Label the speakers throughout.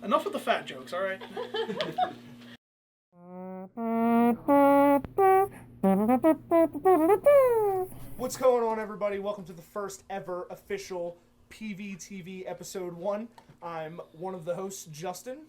Speaker 1: Enough with the fat jokes, all right? What's going on, everybody? Welcome to the first ever official PVTV episode 1. I'm one of the hosts, Justin.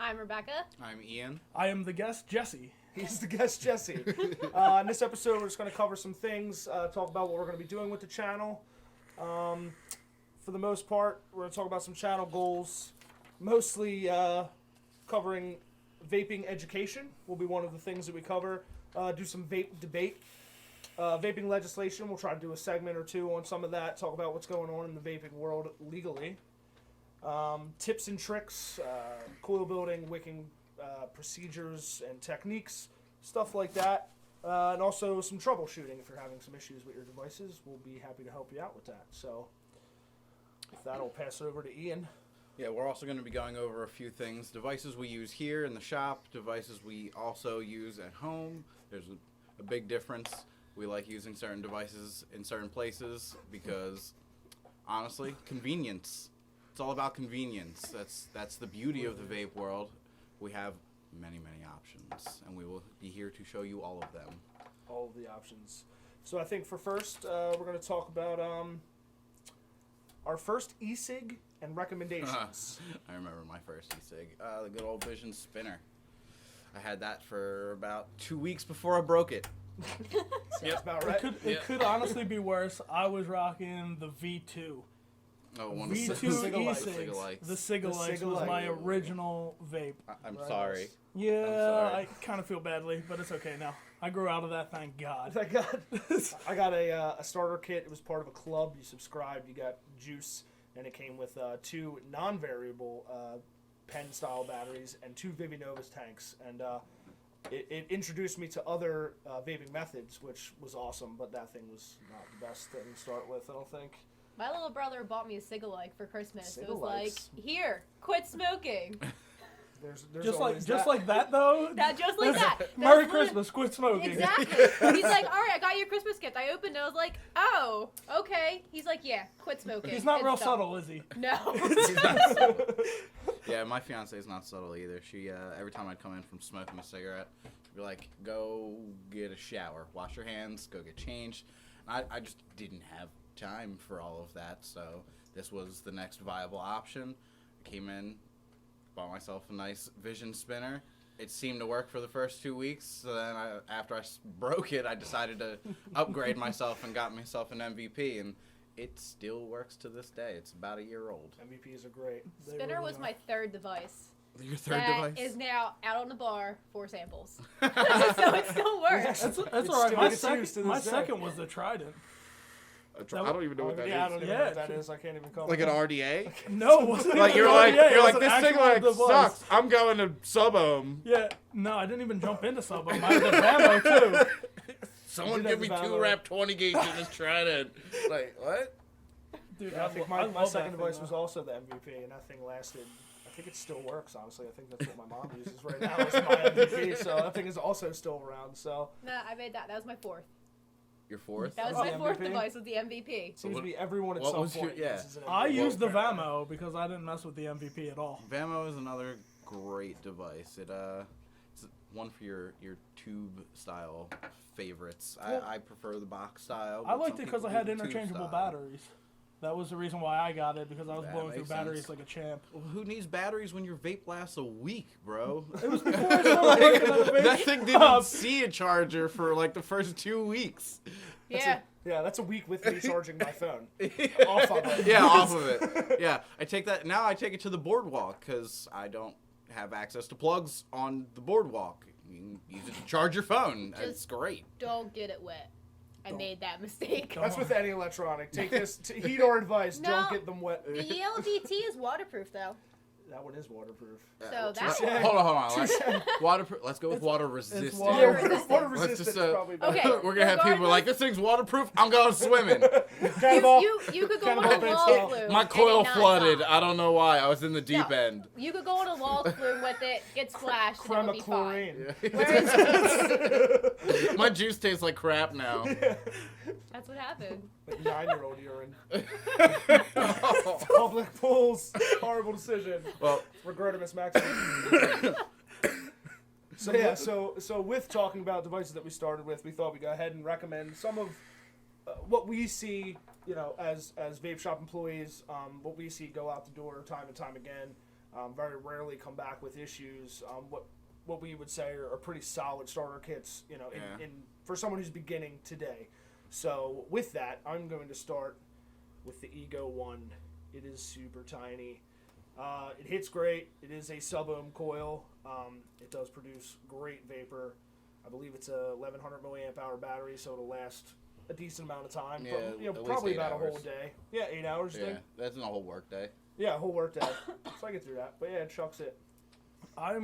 Speaker 2: I'm Rebecca.
Speaker 3: I'm Ian.
Speaker 1: I am the guest, Jesse. He's the guest, Jesse. In this episode, we're just going to cover some things, talk about what we're going to be doing with the channel. For the most part, we're going to talk about some channel goals, mostly covering vaping education will be one of the things that we cover. Do some vape debate. Vaping legislation, we'll try to do a segment or two on some of that, talk about what's going on in the vaping world legally. Tips and tricks, coil building, wicking procedures and techniques, stuff like that. And also some troubleshooting if you're having some issues with your devices. We'll be happy to help you out with that. So with that, I'll pass it over to Ian.
Speaker 3: Yeah, we're also going to be going over a few things. Devices we use here in the shop, devices we also use at home. There's a big difference. We like using certain devices in certain places because, honestly, convenience. It's all about convenience. That's the beauty of the vape world. We have many, many options, and we will be here to show you all of them.
Speaker 1: All of the options. So I think for first, we're going to talk about our first e-cig and recommendations.
Speaker 3: I remember my first e-cig, the good old Vision Spinner. I had that for about 2 weeks before I broke it.
Speaker 1: That's about right. It could honestly be worse. I was rocking the V2.
Speaker 3: Oh, one
Speaker 1: V2
Speaker 3: of the
Speaker 1: e-cigs. The Cigalikes was my original vape.
Speaker 3: I'm sorry.
Speaker 1: Yeah,
Speaker 3: sorry.
Speaker 1: I kind of feel badly, but it's okay now. I grew out of that, thank God. Thank God. I got a starter kit. It was part of a club. You subscribed, you got juice, and it came with 2 non-variable pen-style batteries and 2 Vivinovas tanks. And it introduced me to other vaping methods, which was awesome, but that thing was not the best thing to start with, I don't think.
Speaker 2: My little brother bought me a Cigalike for Christmas. It was
Speaker 1: Cigalikes.
Speaker 2: like, here, quit smoking.
Speaker 1: There's
Speaker 4: just like that though.
Speaker 2: Just like that.
Speaker 4: Merry Christmas, quit smoking.
Speaker 2: Exactly. He's like, all right, I got your Christmas gift. I opened it. I was like, oh, okay. He's like, yeah, quit smoking.
Speaker 4: He's not
Speaker 2: It's
Speaker 4: real
Speaker 2: done.
Speaker 4: subtle, is he?
Speaker 2: No.
Speaker 3: Yeah, my fiance is not subtle either. She every time I'd come in from smoking a cigarette, she'd be like, "Go get a shower, wash your hands, go get changed." And I just didn't have time for all of that, so this was the next viable option. I came in, bought myself a nice Vision Spinner. It seemed to work for the first 2 weeks, so then after I broke it, I decided to upgrade myself and got myself an MVP, and it still works to this day. It's about a year old.
Speaker 1: MVPs are great.
Speaker 2: Spinner was my third device.
Speaker 3: Your third
Speaker 2: That
Speaker 3: device?
Speaker 2: is now out on the bar for samples. So it still works.
Speaker 4: That's
Speaker 1: It
Speaker 4: all right.
Speaker 1: still
Speaker 4: My
Speaker 1: gets used to
Speaker 4: second, my
Speaker 1: this day.
Speaker 4: second was the Trident.
Speaker 3: I don't even know what that
Speaker 1: Yeah, I
Speaker 3: is.
Speaker 1: don't even know what that is. I can't even call
Speaker 3: Like
Speaker 1: it.
Speaker 3: an RDA?
Speaker 4: No, it wasn't
Speaker 3: Like
Speaker 4: even
Speaker 3: you're
Speaker 4: an
Speaker 3: like
Speaker 4: RDA, it
Speaker 3: you're
Speaker 4: was
Speaker 3: like
Speaker 4: an
Speaker 3: this thing
Speaker 4: actual
Speaker 3: like
Speaker 4: device.
Speaker 3: sucks. I'm going to sub-ohm.
Speaker 4: Yeah, no, I didn't even jump into sub. I had the Vamo too.
Speaker 3: Someone
Speaker 1: You
Speaker 3: give
Speaker 1: did
Speaker 3: me
Speaker 1: have the
Speaker 3: 2
Speaker 1: Vamo.
Speaker 3: wrap 20 gauge and just try it. Like what?
Speaker 4: Dude,
Speaker 1: Yeah, I think
Speaker 4: I
Speaker 1: my
Speaker 4: love
Speaker 1: second
Speaker 4: that
Speaker 1: device
Speaker 4: thing,
Speaker 1: was
Speaker 4: though.
Speaker 1: also the MVP, and that thing lasted. I think it still works, honestly. I think that's what my mom uses right now is my MVP, so that thing is also still around. So
Speaker 2: No, I made that. That was my fourth.
Speaker 3: Your fourth?
Speaker 2: That was
Speaker 1: Oh,
Speaker 2: my
Speaker 1: the
Speaker 2: fourth
Speaker 1: MVP?
Speaker 2: device with the MVP.
Speaker 1: seems to
Speaker 3: what-
Speaker 1: be everyone at
Speaker 3: what
Speaker 1: some
Speaker 3: was your-
Speaker 1: point.
Speaker 3: yeah.
Speaker 1: uses an
Speaker 4: I
Speaker 1: MVP.
Speaker 4: used the Vamo because I didn't mess with the MVP at all.
Speaker 3: Vamo is another great device. It's one for your tube style favorites.
Speaker 4: Yeah.
Speaker 3: I prefer the box style.
Speaker 4: I
Speaker 3: but
Speaker 4: liked
Speaker 3: some
Speaker 4: it because
Speaker 3: people
Speaker 4: I had
Speaker 3: do the tube
Speaker 4: interchangeable
Speaker 3: style.
Speaker 4: batteries. That was the reason why I got it, because I was
Speaker 3: That
Speaker 4: blowing through
Speaker 3: makes
Speaker 4: batteries
Speaker 3: sense.
Speaker 4: like a champ.
Speaker 3: Well, who needs batteries when your vape lasts a week, bro?
Speaker 4: It was before I started working at the vape
Speaker 3: That thing didn't see a charger for like the first 2 weeks.
Speaker 2: Yeah.
Speaker 1: Yeah, that's a week with me charging my phone. Off of it.
Speaker 3: Yeah, off of it. Yeah, I take it to the boardwalk because I don't have access to plugs on the boardwalk. You can use it to charge your phone. It's great.
Speaker 2: Don't get it wet. I made that mistake.
Speaker 1: That's with any electronic. Take this. Heed our advice.
Speaker 2: No.
Speaker 1: Don't get them wet.
Speaker 2: The LDT is waterproof, though.
Speaker 1: That one is waterproof.
Speaker 2: So that
Speaker 1: touche.
Speaker 2: one.
Speaker 3: Hold on. Waterproof. Let's go with water resistant.
Speaker 4: water
Speaker 2: resistant.
Speaker 1: Water
Speaker 3: Let's
Speaker 1: resistant
Speaker 3: just,
Speaker 1: is probably better.
Speaker 2: Okay.
Speaker 3: we're gonna have people like, this thing's waterproof. I'm going swimming.
Speaker 1: Cannonball.
Speaker 2: You could go
Speaker 1: Cannonball
Speaker 2: on a
Speaker 1: base
Speaker 2: wall
Speaker 1: off.
Speaker 2: flume.
Speaker 3: My
Speaker 2: and
Speaker 3: coil
Speaker 2: it not
Speaker 3: flooded.
Speaker 2: stop.
Speaker 3: I don't know why. I was in the deep
Speaker 2: No.
Speaker 3: end.
Speaker 2: You could go on a wall flume with it, get splashed, and
Speaker 1: Crema
Speaker 2: it'll be fine.
Speaker 1: chlorine.
Speaker 2: Whereas
Speaker 3: My juice tastes like crap now.
Speaker 2: that's what happened.
Speaker 1: Like 9-year-old urine. Public pools. Horrible decision.
Speaker 3: Well,
Speaker 1: Regrettimus Maximus. So yeah, so with talking about devices that we started with, we thought we'd go ahead and recommend some of what we see, you know, as vape shop employees, what we see go out the door time and time again, very rarely come back with issues. What we would say are pretty solid starter kits, you know, in for someone who's beginning today. So with that, I'm going to start with the Ego 1. It is super tiny. It hits great. It is a sub-ohm coil. It does produce great vapor. I believe it's a 1100 milliamp hour battery, so it'll last a decent amount of time.
Speaker 3: Yeah,
Speaker 1: But, you know,
Speaker 3: at least
Speaker 1: probably
Speaker 3: 8
Speaker 1: about
Speaker 3: hours.
Speaker 1: a whole day. Yeah, 8 hours.
Speaker 3: yeah,
Speaker 1: Thing.
Speaker 3: that's not a whole work day.
Speaker 1: Yeah, a whole work day. So I get through that. But yeah, it chucks it.
Speaker 4: I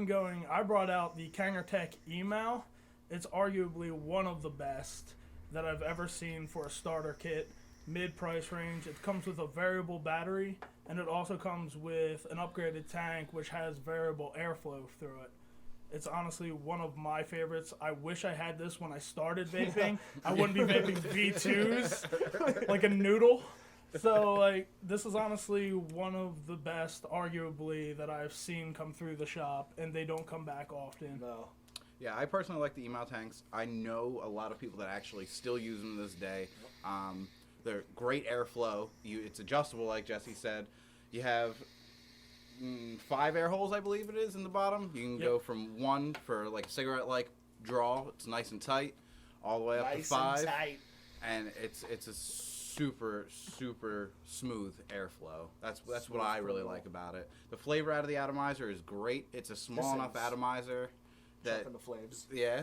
Speaker 4: brought out the Kangertech email. It's arguably one of the best that I've ever seen for a starter kit, mid-price range. It comes with a variable battery, and it also comes with an upgraded tank, which has variable airflow through it. It's honestly one of my favorites. I wish I had this when I started vaping. I wouldn't be vaping V2s like a noodle. So, like, this is honestly one of the best, arguably, that I've seen come through the shop, and they don't come back often.
Speaker 1: No.
Speaker 3: Yeah, I personally like the email tanks. I know a lot of people that actually still use them to this day. They're great airflow. It's adjustable, like Jesse said. You have 5 air holes, I believe it is, in the bottom. You can go from 1 for like a cigarette-like draw. It's nice and tight, all the way up to 5.
Speaker 1: And tight.
Speaker 3: And it's a super smooth airflow. That's what I really like about it. The flavor out of the atomizer is great. It's a small enough atomizer that
Speaker 1: Chucking the flames.
Speaker 3: yeah.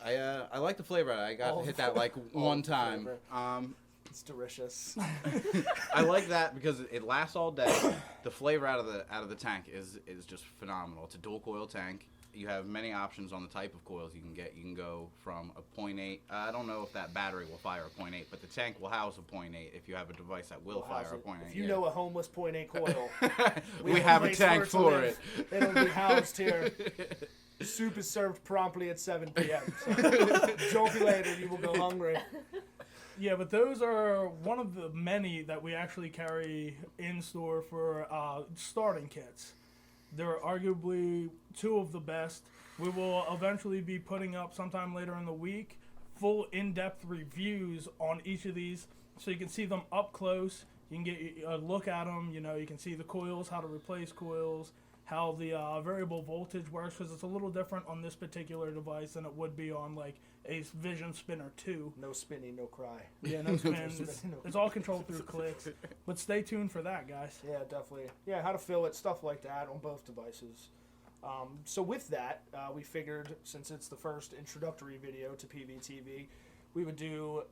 Speaker 3: I like the flavor. I got
Speaker 1: All
Speaker 3: to hit
Speaker 1: the
Speaker 3: that like one
Speaker 1: the
Speaker 3: time.
Speaker 1: flavor. It's delicious.
Speaker 3: I like that because it lasts all day. The flavor out of the tank is just phenomenal. It's a dual coil tank. You have many options on the type of coils you can get. You can go from a 0.8. I don't know if that battery will fire a 0.8, but the tank will house a 0.8 if you have a device that will fire a 0.8.
Speaker 1: If you know a homeless 0.8 coil,
Speaker 3: we have a
Speaker 1: place
Speaker 3: tank
Speaker 1: to
Speaker 3: for
Speaker 1: live.
Speaker 3: it.
Speaker 1: It'll be housed here. Soup is served promptly at 7 p.m. So don't be late or you will go hungry.
Speaker 4: Yeah, but those are one of the many that we actually carry in store for starting kits. They're arguably 2 of the best. We will eventually be putting up sometime later in the week full in-depth reviews on each of these so you can see them up close. You can get a look at them. You know, you can see the coils, how to replace coils, how the variable voltage works, because it's a little different on this particular device than it would be on like a Vision Spinner 2.
Speaker 1: No spinning, no cry.
Speaker 4: Yeah, no spins. It's all controlled through clicks. But stay tuned for that, guys.
Speaker 1: Yeah, definitely. Yeah, how to fill it, stuff like that on both devices. So with that, we figured since it's the first introductory video to PVTV, we would do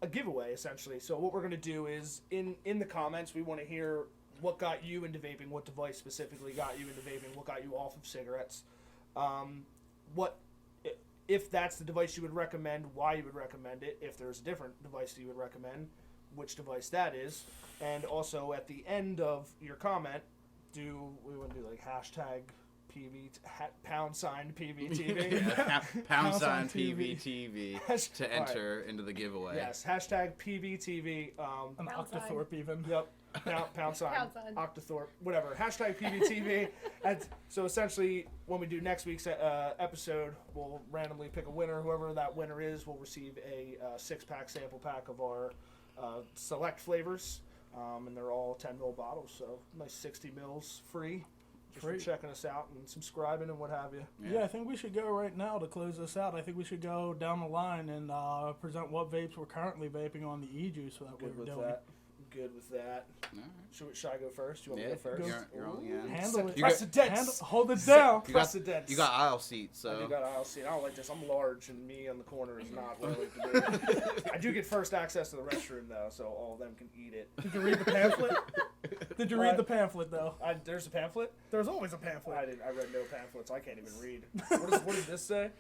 Speaker 1: a giveaway essentially. So what we're going to do is in the comments, we want to hear what got you into vaping, what device specifically got you into vaping, what got you off of cigarettes, what if that's the device you would recommend, why you would recommend it, if there's a different device that you would recommend, which device that is, and also at the end of your comment, we want to do like hashtag pound sign PVTV.
Speaker 3: Yeah, pound sign PVTV to enter into the giveaway.
Speaker 1: Yes, hashtag PVTV.
Speaker 4: An
Speaker 2: Pound sign.
Speaker 4: Octothorpe even.
Speaker 1: Yep. Pound sign.
Speaker 2: Pound sign.
Speaker 1: Octothorpe. Whatever. Hashtag PVTV. And so essentially, when we do next week's episode, we'll randomly pick a winner. Whoever that winner is will receive a 6-pack sample pack of our select flavors. And they're all 10 ml bottles. So nice 60 mils free. Just for checking us out and subscribing and what have you.
Speaker 4: Yeah, I think we should go right now to close this out. I think we should go down the line and present what vapes we're currently vaping on the e-juice that
Speaker 1: Good
Speaker 4: we're
Speaker 1: with
Speaker 4: doing.
Speaker 1: that. Good with that.
Speaker 3: All right.
Speaker 1: Should I go first? You want me to go first?
Speaker 3: You're on, yeah.
Speaker 4: Handle it.
Speaker 1: Precedence.
Speaker 4: Hold it down.
Speaker 1: Precedence.
Speaker 3: You got aisle seats,
Speaker 1: I do
Speaker 3: so
Speaker 1: got aisle seat. I don't like this. I'm large, and me on the corner is not what I like to do. I do get first access to the restroom, though, so all of them can eat it.
Speaker 4: Did you read the pamphlet? Did you read
Speaker 1: What?
Speaker 4: the pamphlet, though?
Speaker 1: There's a pamphlet?
Speaker 4: There's always a pamphlet.
Speaker 1: I read no pamphlets. I can't even read. What does this say?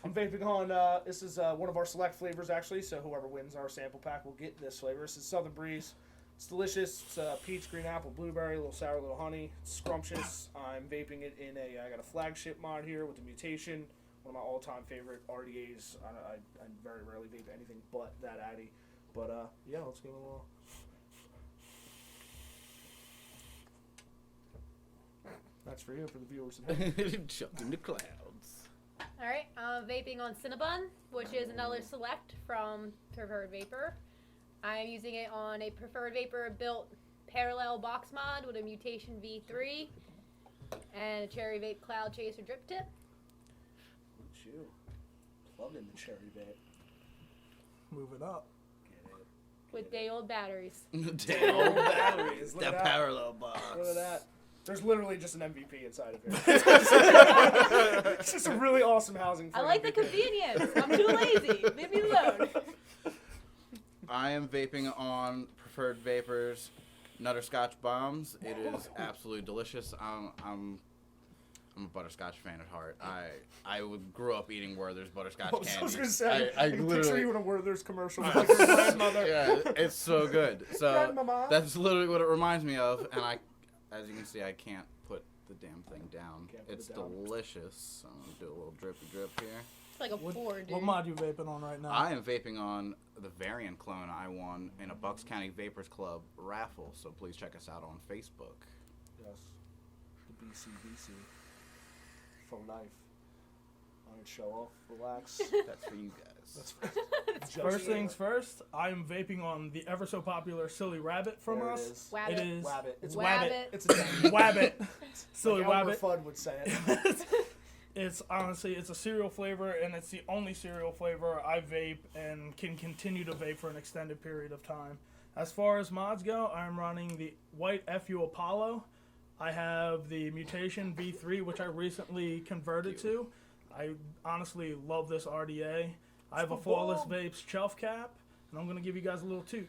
Speaker 1: I'm vaping on, this is one of our select flavors, actually, so whoever wins our sample pack will get this flavor. This is Southern Breeze. It's delicious. It's peach, green apple, blueberry, a little sour, a little honey. It's scrumptious. I'm vaping it in I got a flagship mod here with the mutation, one of my all-time favorite RDAs. I very rarely vape anything but that Addy. But yeah, let's give it a little. That's for you, for the viewers at home.
Speaker 3: Jumped in the clouds.
Speaker 2: All right, vaping on Cinnabon, which is another select from Preferred Vapor. I'm using it on a Preferred Vapor built parallel box mod with a Mutation V3 and a Cherry Vape Cloud Chaser drip tip.
Speaker 1: Look at you. Plug in the cherry bit.
Speaker 4: Move it up.
Speaker 1: Get it.
Speaker 2: With day-old batteries.
Speaker 1: Damn old batteries. Look
Speaker 3: That
Speaker 1: at that.
Speaker 3: parallel box.
Speaker 1: Look at that. There's literally just an MVP inside of here. It's just a really awesome housing. For
Speaker 2: I like the
Speaker 1: MVP.
Speaker 2: convenience. I'm too lazy. Leave me alone.
Speaker 3: I am vaping on Preferred Vapor's Nutterscotch Bombs. It is absolutely delicious. I'm a butterscotch fan at heart. I grew up eating Werther's butterscotch
Speaker 1: I was
Speaker 3: candy.
Speaker 1: gonna say,
Speaker 3: I
Speaker 1: I can
Speaker 3: literally
Speaker 1: picture you in a Werther's commercial with like your grandmother.
Speaker 3: yeah, it's so good. So
Speaker 1: Grandmama.
Speaker 3: that's literally what it reminds me of. And as you can see, I can't put the damn thing down.
Speaker 1: Can't put
Speaker 3: It's
Speaker 1: it down.
Speaker 3: delicious. I'm gonna do a little drippy drip here.
Speaker 2: It's like a pour, dude.
Speaker 4: What mod you vaping on right now?
Speaker 3: I am vaping on the variant clone I won in a Bucks County Vapors Club raffle. So please check us out on Facebook.
Speaker 1: Yes. The BCBC. For life. I don't show off. Relax.
Speaker 3: That's for you guys.
Speaker 1: That's
Speaker 4: First things first, I'm vaping on the ever so popular Silly Rabbit from
Speaker 1: There it
Speaker 4: us.
Speaker 1: is.
Speaker 2: Wabbit.
Speaker 4: It is
Speaker 1: Wabbit. It's
Speaker 2: Wabbit.
Speaker 1: It's a thing.
Speaker 4: Wabbit. Silly
Speaker 1: like Elmer
Speaker 4: Wabbit.
Speaker 1: Fudd would say it.
Speaker 4: It's honestly, it's a cereal flavor, and it's the only cereal flavor I vape and can continue to vape for an extended period of time. As far as mods go, I'm running the White FU Apollo. I have the Mutation V3, which I recently converted to. I honestly love this RDA. I have a Flawless Vapes shelf cap, and I'm going to give you guys a little toot.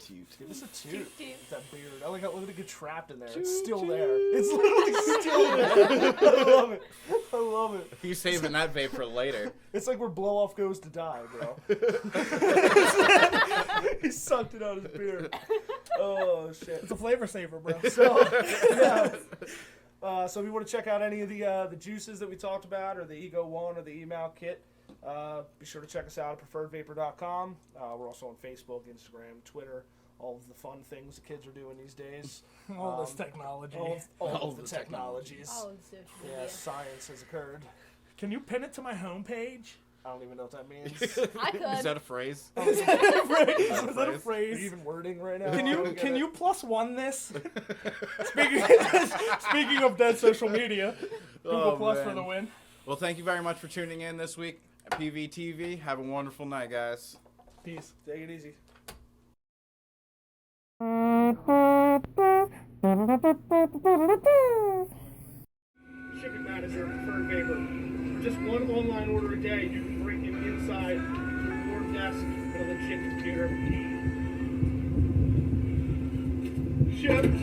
Speaker 3: Toot.
Speaker 1: Give us a toot.
Speaker 2: Toot, toot.
Speaker 1: With that beard. I like how look at it get trapped in there.
Speaker 3: Toot,
Speaker 1: It's still
Speaker 3: toot.
Speaker 1: there. It's literally still there. I love it. I love it.
Speaker 3: You saving that vape for later.
Speaker 1: It's like where Blow Off goes to die, bro. He sucked it out of his beard. Oh shit.
Speaker 4: It's a flavor saver, bro.
Speaker 1: So yeah. So if you want to check out any of the juices that we talked about, or the Ego One, or the email kit, be sure to check us out at preferredvapor.com. We're also on Facebook, Instagram, Twitter, all of the fun things the kids are doing these days.
Speaker 4: All this technology.
Speaker 1: All of the technologies.
Speaker 2: Oh, it's social media.
Speaker 1: Yeah, science has occurred.
Speaker 4: Can you pin it to my homepage?
Speaker 1: I don't even know what that means.
Speaker 2: I could.
Speaker 3: Is that a phrase?
Speaker 4: Is that a phrase? Is that a
Speaker 1: Are you
Speaker 4: phrase?
Speaker 1: even wording right now?
Speaker 4: Can
Speaker 1: I
Speaker 4: you
Speaker 1: don't get it.
Speaker 4: +1 this? Speaking of dead social media, Google
Speaker 3: Oh,
Speaker 4: Plus for
Speaker 3: man.
Speaker 4: the win.
Speaker 3: Well, thank you very much for tuning in this week at PVTV. Have a wonderful night, guys.
Speaker 4: Peace.
Speaker 1: Take it easy. Shipping manager at Preferred Vapor. For just one online order a day, you can bring him inside your desk with a legit computer. Shipped.